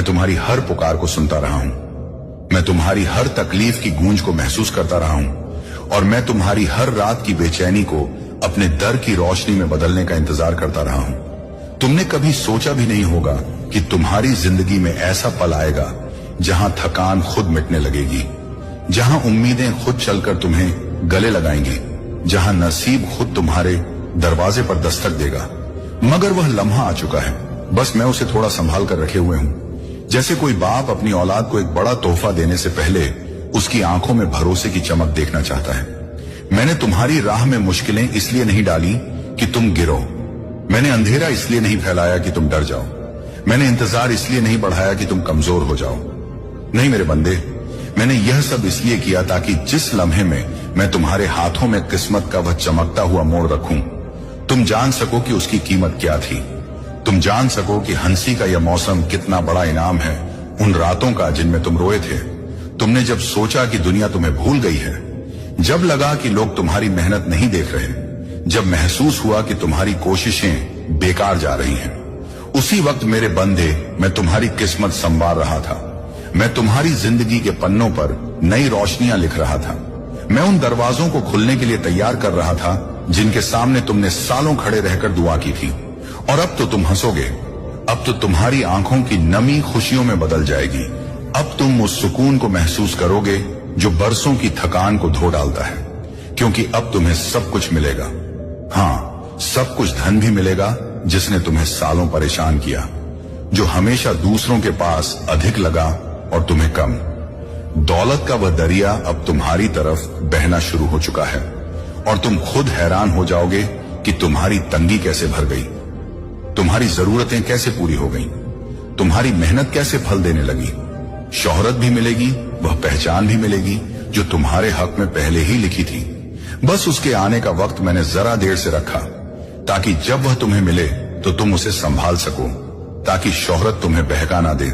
मैं तुम्हारी हर पुकार को सुनता रहा हूं, मैं तुम्हारी हर तकलीफ की गूंज को महसूस करता रहा हूं, और मैं तुम्हारी हर रात की बेचैनी को अपने दर की रोशनी में बदलने का इंतजार करता रहा हूं। तुमने कभी सोचा भी नहीं होगा कि तुम्हारी जिंदगी में ऐसा पल आएगा जहां थकान खुद मिटने लगेगी, जहां उम्मीदें खुद चलकर तुम्हें गले लगाएंगी, जहां नसीब खुद तुम्हारे दरवाजे पर दस्तक देगा। मगर वह लम्हा आ चुका है, बस मैं उसे थोड़ा संभाल कर रखे हुए हूं। जैसे कोई बाप अपनी औलाद को एक बड़ा तोहफा देने से पहले उसकी आंखों में भरोसे की चमक देखना चाहता है। मैंने तुम्हारी राह में मुश्किलें इसलिए नहीं डाली कि तुम गिरो, मैंने अंधेरा इसलिए नहीं फैलाया कि तुम डर जाओ, मैंने इंतजार इसलिए नहीं बढ़ाया कि तुम कमजोर हो जाओ। नहीं मेरे बंदे, मैंने यह सब इसलिए किया ताकि जिस लम्हे में मैं तुम्हारे हाथों में किस्मत का वह चमकता हुआ मोड़ रखूं, तुम जान सको कि उसकी कीमत क्या थी। तुम जान सको कि हंसी का यह मौसम कितना बड़ा इनाम है उन रातों का जिनमें तुम रोए थे। तुमने जब सोचा कि दुनिया तुम्हें भूल गई है, जब लगा कि लोग तुम्हारी मेहनत नहीं देख रहे, जब महसूस हुआ कि तुम्हारी कोशिशें बेकार जा रही हैं, उसी वक्त मेरे बंदे मैं तुम्हारी किस्मत संवार रहा था। मैं तुम्हारी जिंदगी के पन्नों पर नई रोशनियां लिख रहा था। मैं उन दरवाजों को खुलने के लिए तैयार कर रहा था जिनके सामने तुमने सालों खड़े रहकर दुआ की थी। और अब तो तुम हंसोगे, अब तो तुम्हारी आंखों की नमी खुशियों में बदल जाएगी। अब तुम उस सुकून को महसूस करोगे जो बरसों की थकान को धो डालता है, क्योंकि अब तुम्हें सब कुछ मिलेगा। हाँ, सब कुछ धन भी मिलेगा जिसने तुम्हें सालों परेशान किया, जो हमेशा दूसरों के पास अधिक लगा और तुम्हें कम। दौलत का वह दरिया अब तुम्हारी तरफ बहना शुरू हो चुका है, और तुम खुद हैरान हो जाओगे कि तुम्हारी तंगी कैसे भर गई, तुम्हारी जरूरतें कैसे पूरी हो गई, तुम्हारी मेहनत कैसे फल देने लगी। शोहरत भी मिलेगी, वह पहचान भी मिलेगी जो तुम्हारे हक में पहले ही लिखी थी। बस उसके आने का वक्त मैंने जरा देर से रखा, ताकि जब वह तुम्हें मिले तो तुम उसे संभाल सको, ताकि शोहरत तुम्हें बहका ना दे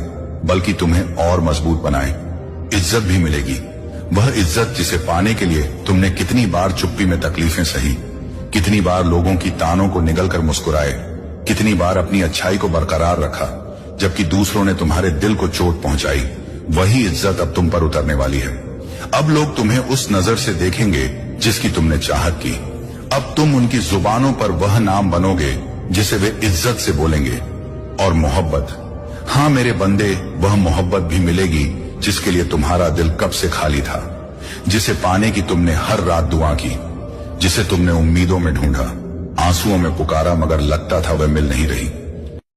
बल्कि तुम्हें और मजबूत बनाए। इज्जत भी मिलेगी, वह इज्जत जिसे पाने के लिए तुमने कितनी बार चुप्पी में तकलीफें सही, कितनी बार लोगों की तानों को निगल कर मुस्कुराए, कितनी बार अपनी अच्छाई को बरकरार रखा जबकि दूसरों ने तुम्हारे दिल को चोट पहुंचाई। वही इज्जत अब तुम पर उतरने वाली है। अब लोग तुम्हें उस नजर से देखेंगे जिसकी तुमने चाहत की। अब तुम उनकी जुबानों पर वह नाम बनोगे जिसे वे इज्जत से बोलेंगे। और मोहब्बत, हाँ मेरे बंदे, वह मोहब्बत भी मिलेगी जिसके लिए तुम्हारा दिल कब से खाली था, जिसे पाने की तुमने हर रात दुआ की, जिसे तुमने उम्मीदों में ढूंढा, आंसुओं में पुकारा, मगर लगता था वह मिल नहीं रही।